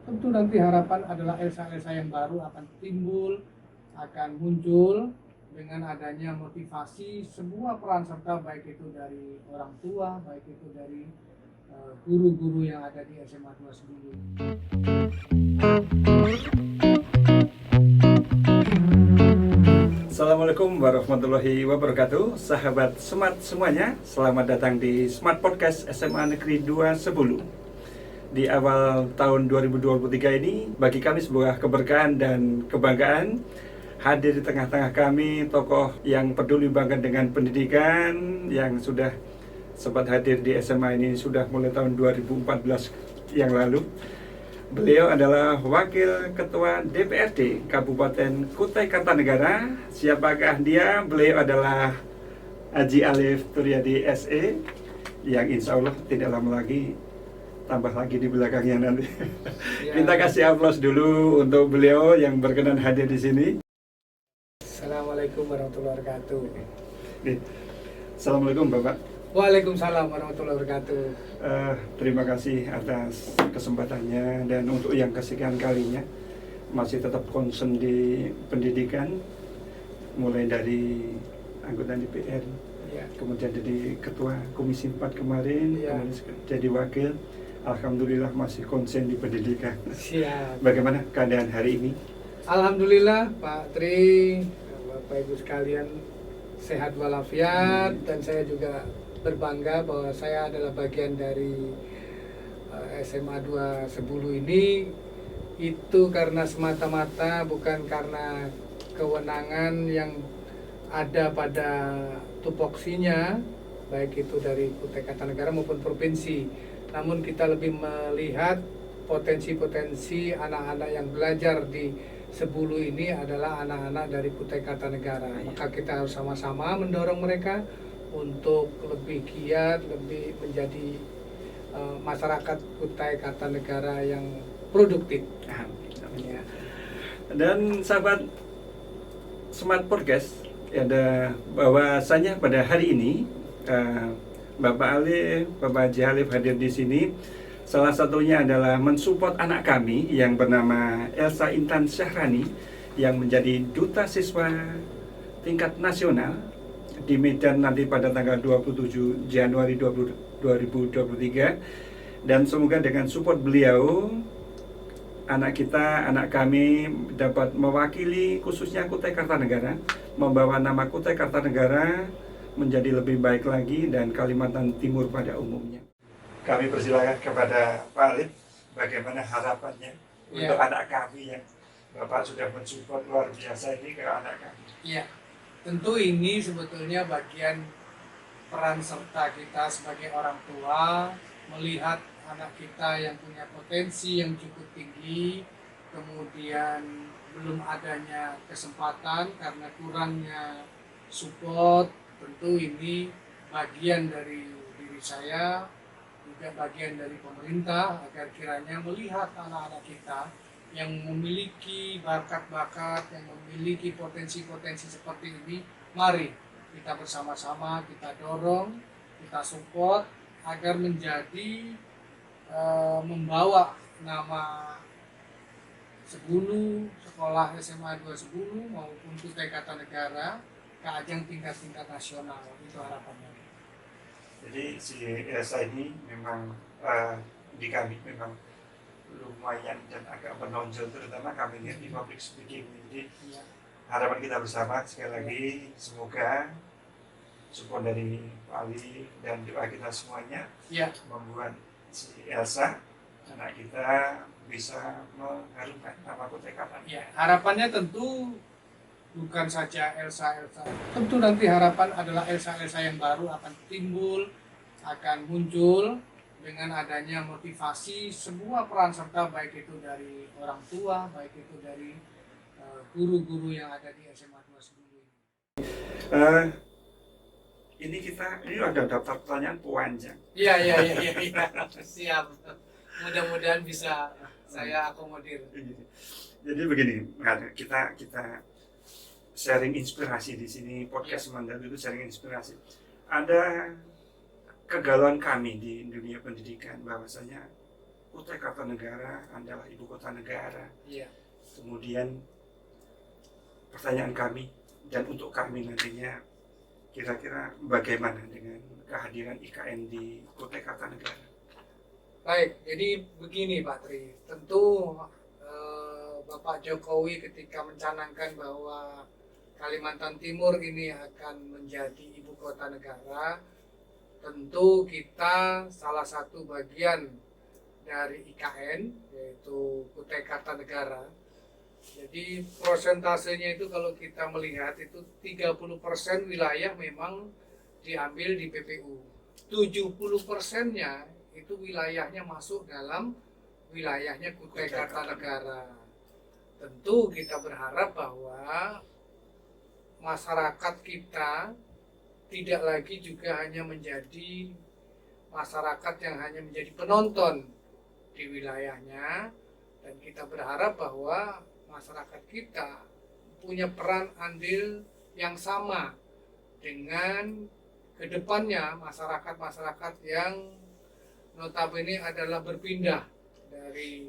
Tentu nanti harapan adalah Elsa-Elsa yang baru akan timbul, akan muncul dengan adanya motivasi semua peran serta, baik itu dari orang tua, baik itu dari guru-guru yang ada di SMA 2 Sebulu. Assalamualaikum warahmatullahi wabarakatuh. Sahabat Smart semuanya, selamat datang di Smart Podcast SMA Negeri 2 Sebulu. Di awal tahun 2023 ini, bagi kami sebuah keberkahan dan kebanggaan hadir di tengah-tengah kami tokoh yang peduli banget dengan pendidikan, yang sudah sempat hadir di SMA ini sudah mulai tahun 2014 yang lalu. Beliau adalah Wakil Ketua DPRD Kabupaten Kutai Kartanegara. Siapakah dia? Beliau adalah Haji Alif Turyadi SE, yang insya Allah tidak lama lagi tambah lagi di belakangnya nanti. Ya. Kita kasih aplaus dulu untuk beliau yang berkenan hadir di sini. Assalamualaikum warahmatullahi wabarakatuh. Nih, Assalamualaikum Bapak. Waalaikumsalam warahmatullahi wabarakatuh. Terima kasih atas kesempatannya, dan untuk yang kesekian kalinya masih tetap concern di pendidikan, mulai dari anggota DPR, Ya. kemudian jadi ketua Komisi 4 kemarin, Ya. kemudian jadi wakil. Alhamdulillah masih konsen di pendidikan. Siap. Bagaimana keadaan hari ini? Alhamdulillah Pak Tri, Bapak Ibu sekalian sehat walafiat, dan saya juga berbangga bahwa saya adalah bagian dari SMA 2 Sebulu ini. Itu karena semata-mata bukan karena kewenangan yang ada pada tupoksinya, baik itu dari Kutai Kartanegara maupun provinsi. Namun kita lebih melihat potensi-potensi anak-anak yang belajar di Sebulu ini adalah anak-anak dari Kutai Kartanegara. Maka kita harus sama-sama mendorong mereka untuk lebih giat, lebih menjadi masyarakat Kutai Kartanegara yang produktif. Ya. Dan sahabat Smart Podcast, ada bahwasanya pada hari ini Bapak Alif, Bapak Haji Alif hadir di sini. Salah satunya adalah mensupport anak kami yang bernama Elsa Intan Syahrani, yang menjadi duta siswa tingkat nasional di Medan nanti pada tanggal 27 Januari 2023. Dan semoga dengan support beliau, anak kita, anak kami dapat mewakili khususnya Kutai Kartanegara, membawa nama Kutai Kartanegara menjadi lebih baik lagi dan Kalimantan Timur pada umumnya. Kami persilakan kepada Pak Alif, bagaimana harapannya untuk anak kami yang Bapak sudah mensupport luar biasa ini ke anak kami. Ya, tentu ini sebetulnya bagian peran serta kita sebagai orang tua, melihat anak kita yang punya potensi yang cukup tinggi, kemudian belum adanya kesempatan karena kurangnya support. Tentu ini bagian dari diri saya, juga bagian dari pemerintah, agar kiranya melihat anak-anak kita yang memiliki bakat-bakat, yang memiliki potensi-potensi seperti ini. Mari kita bersama-sama, kita dorong, kita support agar menjadi membawa nama Sebulu, sekolah SMA 2 Sebulu maupun Kutai Kartanegara ke ajang tingkat-tingkat nasional. Itu harapannya. Jadi si Elsa ini memang di kami memang lumayan dan agak menonjol, terutama kami di public speaking. Jadi harapan kita bersama sekali lagi, semoga support dari Pak Ali dan doa kita semuanya membuat si Elsa, anak kita, bisa mengharumkan nama Kutai Kartanegara. Harapannya tentu bukan saja Elsa-Elsa. Tentu nanti harapan adalah Elsa-Elsa yang baru akan timbul, akan muncul dengan adanya motivasi semua peran serta, baik itu dari orang tua, baik itu dari guru-guru yang ada di SMA 2 Sebulu ini. Ini ada daftar pertanyaan panjang. Iya. Siap. Mudah-mudahan bisa saya akomodir. Jadi begini, kita sharing inspirasi di sini, podcast Mandal itu sharing inspirasi. Ada kegalauan kami di dunia pendidikan, bahwasanya Kutai Kartanegara adalah ibu kota negara. Iya. Kemudian pertanyaan kami dan untuk kami nantinya, kira-kira bagaimana dengan kehadiran IKN di Kutai Kartanegara? Baik, jadi begini Pak Tri, tentu Bapak Jokowi ketika mencanangkan bahwa Kalimantan Timur ini akan menjadi ibu kota negara, tentu kita salah satu bagian dari IKN, yaitu Kutai Kartanegara. Jadi prosentasenya itu kalau kita melihat itu 30% wilayah memang diambil di PPU. 70%-nya itu wilayahnya masuk dalam wilayahnya Kutai Kartanegara. Tentu kita berharap bahwa masyarakat kita tidak lagi juga hanya menjadi masyarakat yang hanya menjadi penonton di wilayahnya, dan kita berharap bahwa masyarakat kita punya peran andil yang sama dengan kedepannya masyarakat-masyarakat yang notabene adalah berpindah dari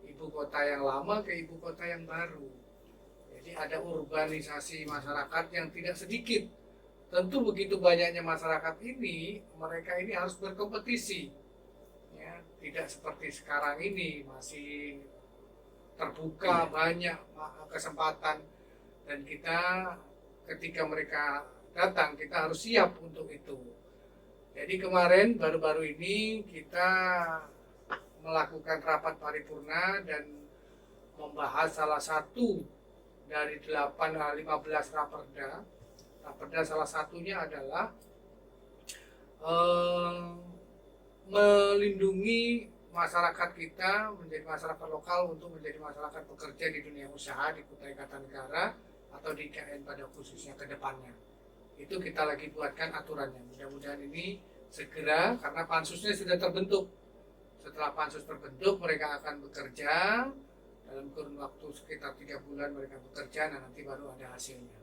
ibu kota yang lama ke ibu kota yang baru. Jadi ada urbanisasi masyarakat yang tidak sedikit. Tentu begitu banyaknya masyarakat ini, mereka ini harus berkompetisi. Ya, tidak seperti sekarang ini masih terbuka banyak kesempatan, dan kita ketika mereka datang kita harus siap untuk itu. Jadi kemarin baru-baru ini kita melakukan rapat paripurna dan membahas salah satu dari 15 raperda. Raperda salah satunya adalah melindungi masyarakat kita menjadi masyarakat lokal untuk menjadi masyarakat pekerja di dunia usaha di Kutai Kartanegara atau di IKN pada khususnya ke depannya. Itu kita lagi buatkan aturannya. Mudah-mudahan ini segera, karena pansusnya sudah terbentuk. Setelah pansus terbentuk, mereka akan bekerja dalam kurun waktu sekitar 3 bulan mereka bekerja, nah nanti baru ada hasilnya.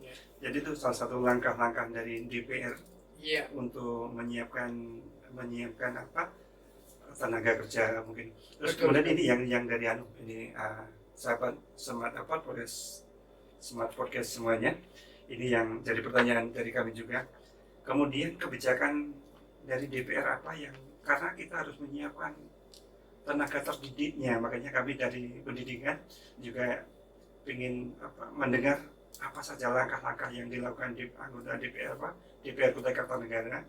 Ya. Jadi itu salah satu langkah-langkah dari DPR Iya. untuk menyiapkan apa, tenaga kerja mungkin. Terus Betul. kemudian ini yang dari ini sahabat smart podcast semuanya. Ini yang jadi pertanyaan dari kami juga. Kemudian kebijakan dari DPR apa yang, karena kita harus menyiapkan tenaga terdidiknya, makanya kami dari pendidikan juga ingin mendengar apa saja langkah-langkah yang dilakukan di anggota DPR Kutai Kartanegara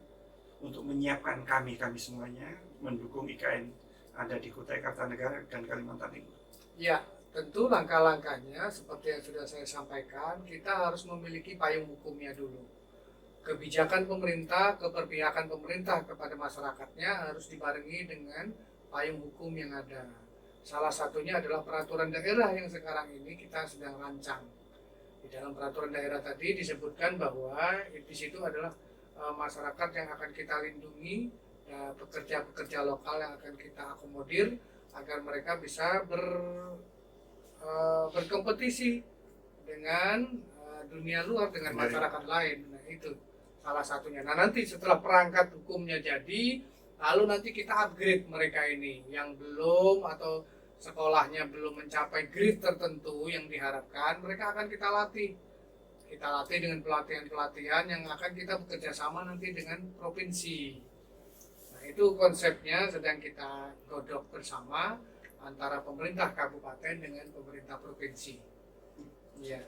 untuk menyiapkan kami semuanya mendukung IKN ada di Kutai Kartanegara dan Kalimantan Timur. Ya, tentu langkah-langkahnya seperti yang sudah saya sampaikan, kita harus memiliki payung hukumnya dulu. Kebijakan pemerintah, keberpihakan pemerintah kepada masyarakatnya harus dibarengi dengan payung hukum yang ada. Salah satunya adalah peraturan daerah yang sekarang ini kita sedang rancang. Di dalam peraturan daerah tadi disebutkan bahwa di situ adalah masyarakat yang akan kita lindungi, pekerja-pekerja lokal yang akan kita akomodir agar mereka bisa berkompetisi dengan dunia luar, dengan masyarakat lain. Nah, itu salah satunya. Nah, nanti setelah perangkat hukumnya jadi, lalu nanti kita upgrade mereka ini yang belum atau sekolahnya belum mencapai grade tertentu yang diharapkan, mereka akan kita latih. Kita latih dengan pelatihan-pelatihan yang akan kita bekerja sama nanti dengan provinsi. Nah, itu konsepnya sedang kita godok bersama antara pemerintah kabupaten dengan pemerintah provinsi. Iya.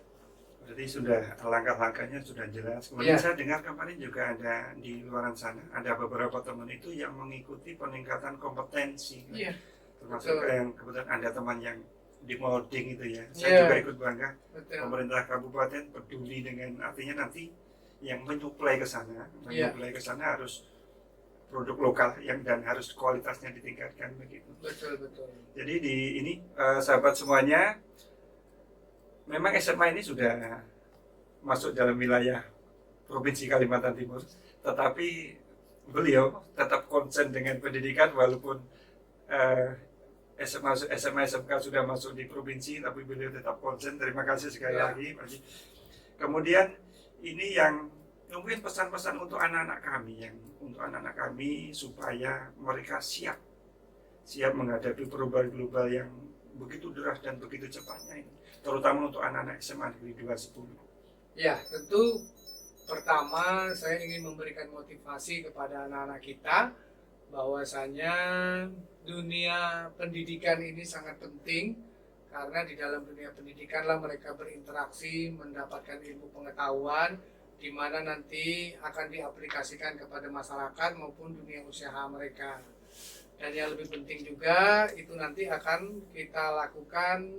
Berarti sudah langkah-langkahnya sudah jelas. Kemudian saya dengar kemarin juga ada di luar sana, ada beberapa teman itu yang mengikuti peningkatan kompetensi. Iya. Termasuk yang kebetulan ada teman yang di modding itu ya. Saya Iya. juga ikut bangga. Betul. Pemerintah kabupaten peduli dengan, artinya nanti yang menyuplai ke sana, harus produk lokal yang dan harus kualitasnya ditingkatkan begitu. Betul. Jadi di ini sahabat semuanya, memang SMA ini sudah masuk dalam wilayah Provinsi Kalimantan Timur, tetapi beliau tetap konsen dengan pendidikan walaupun SMA SMK sudah masuk di provinsi, tapi beliau tetap konsen. Terima kasih sekali lagi, Pak Haji. Kemudian ini yang mungkin pesan-pesan untuk anak-anak kami supaya mereka siap siap menghadapi perubahan global yang begitu deras dan begitu cepatnya ini, terutama untuk anak-anak SMA Negeri 210? Ya, tentu pertama saya ingin memberikan motivasi kepada anak-anak kita bahwasanya dunia pendidikan ini sangat penting, karena di dalam dunia pendidikanlah mereka berinteraksi, mendapatkan ilmu pengetahuan di mana nanti akan diaplikasikan kepada masyarakat maupun dunia usaha mereka. Dan yang lebih penting juga itu nanti akan kita lakukan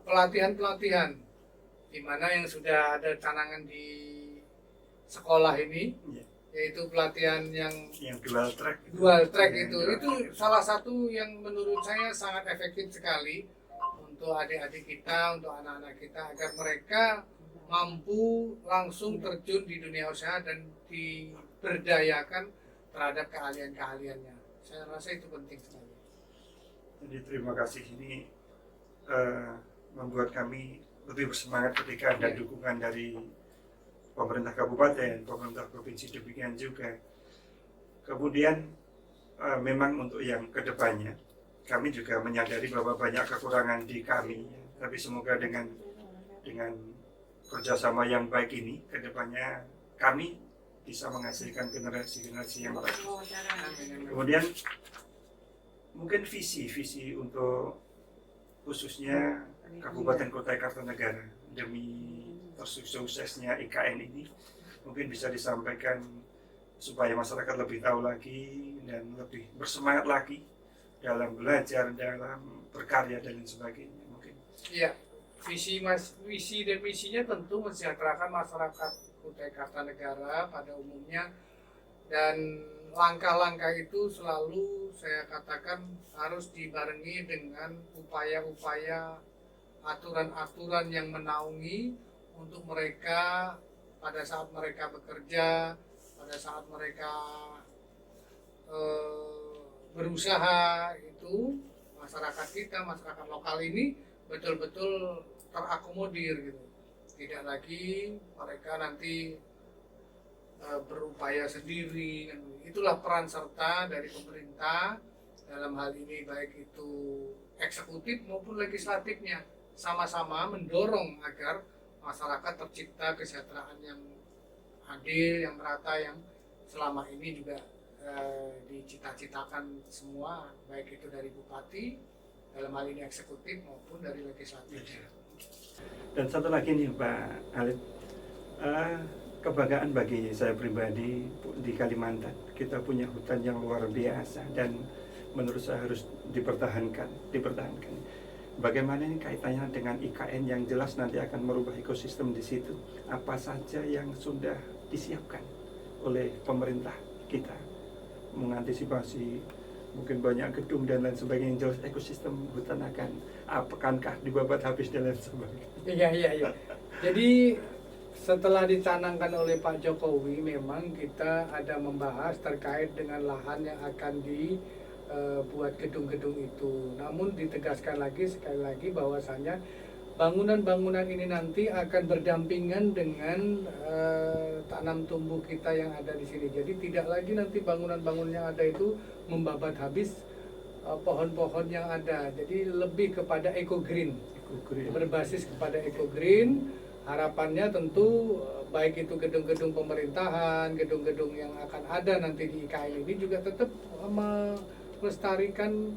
pelatihan-pelatihan di mana yang sudah ada canangan di sekolah ini, Ya, yaitu pelatihan yang dual track. Itu salah satu yang menurut saya sangat efektif sekali untuk adik-adik kita, untuk anak-anak kita, agar mereka mampu langsung terjun di dunia usaha dan diberdayakan terhadap keahlian-keahliannya. Saya rasa itu penting sekali. Jadi terima kasih, ini membuat kami lebih bersemangat ketika ada dukungan dari pemerintah kabupaten, pemerintah provinsi, demikian juga. Kemudian memang untuk yang kedepannya, kami juga menyadari bahwa banyak kekurangan di kami, tapi semoga dengan kerjasama yang baik ini, kedepannya kami bisa menghasilkan generasi-generasi yang baik. Kemudian mungkin visi untuk khususnya Kabupaten Kutai Kartanegara demi tersuksesnya IKN ini, mungkin bisa disampaikan supaya masyarakat lebih tahu lagi dan lebih bersemangat lagi dalam belajar, dalam berkarya dan lain sebagainya. Mungkin Iya, visi dan misinya tentu mensejahterakan masyarakat Kutai Kartanegara pada umumnya, dan langkah-langkah itu selalu saya katakan harus dibarengi dengan upaya-upaya aturan-aturan yang menaungi untuk mereka pada saat mereka bekerja, pada saat mereka berusaha, itu masyarakat kita, masyarakat lokal ini betul-betul terakomodir gitu. Tidak lagi mereka nanti berupaya sendiri. Itulah peran serta dari pemerintah dalam hal ini, baik itu eksekutif maupun legislatifnya, sama-sama mendorong agar masyarakat tercipta kesejahteraan yang adil, yang merata, yang selama ini juga dicita-citakan semua, baik itu dari bupati dalam hal ini eksekutif maupun dari legislatif. dan satu lagi nih Pak Alif, kebanggaan bagi saya pribadi di Kalimantan, kita punya hutan yang luar biasa dan menurut saya harus dipertahankan. Bagaimana ini kaitannya dengan IKN yang jelas nanti akan merubah ekosistem di situ? Apa saja yang sudah disiapkan oleh pemerintah kita mengantisipasi mungkin banyak gedung dan lain sebagainya, yang jelas ekosistem hutan akankah dibabat habis dan lain sebagainya? Iya. Jadi setelah dicanangkan oleh Pak Jokowi, memang kita ada membahas terkait dengan lahan yang akan dibuat gedung-gedung itu. Namun ditegaskan lagi sekali lagi bahwasannya bangunan-bangunan ini nanti akan berdampingan dengan tanam tumbuh kita yang ada di sini. Jadi tidak lagi nanti bangunan-bangunan yang ada itu membabat habis pohon-pohon yang ada. Jadi lebih kepada eco-green, berbasis kepada eco-green. Harapannya tentu baik itu gedung-gedung pemerintahan, gedung-gedung yang akan ada nanti di IKN ini juga tetap melestarikan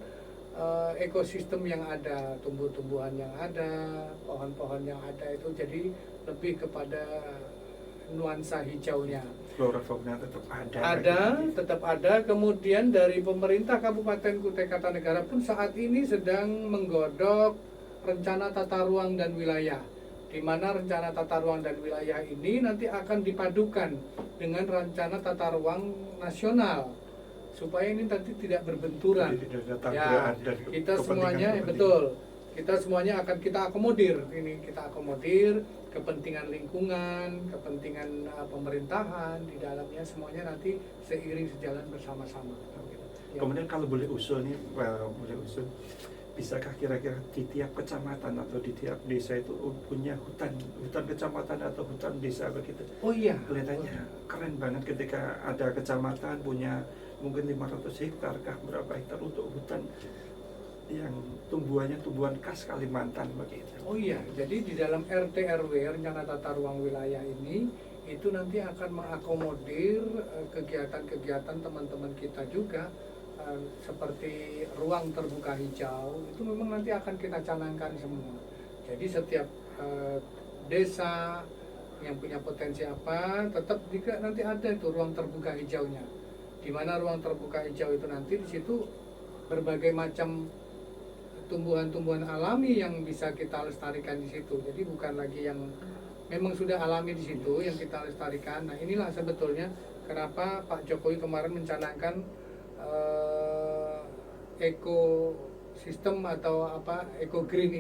ekosistem yang ada, tumbuh-tumbuhan yang ada, pohon-pohon yang ada, itu jadi lebih kepada nuansa hijaunya. Flora fauna tetap Tetap ada. Kemudian dari pemerintah Kabupaten Kutai Kartanegara pun saat ini sedang menggodok rencana tata ruang dan wilayah, di mana rencana tata ruang dan wilayah ini nanti akan dipadukan dengan rencana tata ruang nasional, supaya ini nanti tidak berbenturan. Ya, kita semuanya kita semuanya akan kita akomodir. Kita akomodir kepentingan lingkungan, kepentingan pemerintahan di dalamnya, semuanya nanti seiring sejalan bersama-sama. Ya. Kemudian kalau boleh usul nih, bisakah kira-kira di tiap kecamatan atau di tiap desa itu punya hutan kecamatan atau hutan desa begitu? Oh iya. Kelihatannya keren banget ketika ada kecamatan punya mungkin 500 hektar kah, berapa hektar untuk hutan yang tumbuhannya tumbuhan khas Kalimantan begitu. Oh iya, jadi di dalam RT RW rencana tata ruang wilayah ini itu nanti akan mengakomodir kegiatan-kegiatan teman-teman kita juga, seperti ruang terbuka hijau itu memang nanti akan kita canangkan semua. Jadi setiap desa yang punya potensi apa tetap juga nanti ada itu ruang terbuka hijaunya. Di mana ruang terbuka hijau itu nanti di situ berbagai macam tumbuhan-tumbuhan alami yang bisa kita lestarikan di situ. Jadi bukan lagi yang memang sudah alami di situ yang kita lestarikan. Nah inilah sebetulnya kenapa Pak Jokowi kemarin mencanangkan ekosistem atau apa eco green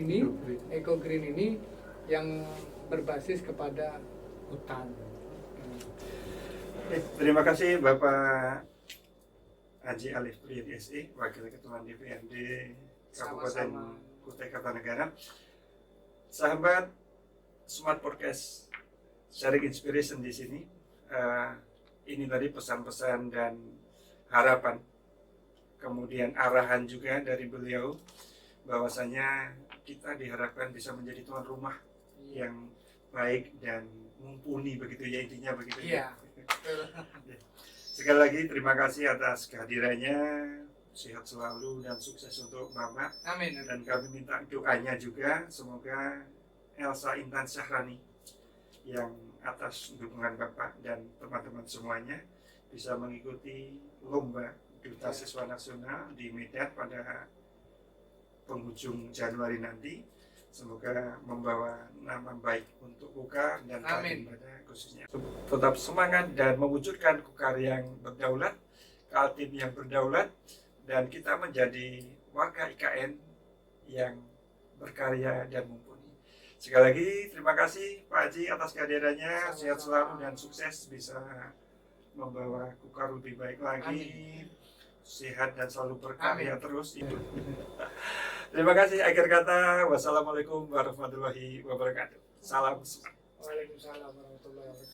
ini yang berbasis kepada hutan. Terima kasih Bapak Haji Alif Priadi SE, Wakil Ketua DPRD Kabupaten Kutai Kartanegara. Sahabat Smart Podcast sharing inspiration di sini. Ini tadi pesan-pesan dan harapan, kemudian arahan juga dari beliau bahwasanya kita diharapkan bisa menjadi tuan rumah yang baik dan mumpuni begitu ya, intinya begitu ya. Sekali lagi terima kasih atas kehadirannya, sehat selalu dan sukses untuk Bapak. Amin. Dan kami minta doanya juga semoga Elsa Intan Syahrani yang atas dukungan Bapak dan teman-teman semuanya bisa mengikuti lomba Duta Siswa Nasional di Medan pada penghujung Januari nanti. Semoga membawa nama baik untuk Kukar dan Kaltim pada khususnya. Tetap semangat dan mewujudkan Kukar yang berdaulat, Kaltim yang berdaulat, dan kita menjadi warga IKN yang berkarya dan mumpuni. Sekali lagi terima kasih Pak Haji atas kehadirannya, sehat selalu dan sukses bisa membawa Kukar lebih baik lagi. Sehat dan selalu berkarya terus. Terima kasih. Akhir kata, wassalamualaikum warahmatullahi wabarakatuh. Salam. Waalaikumsalam warahmatullahi wabarakatuh.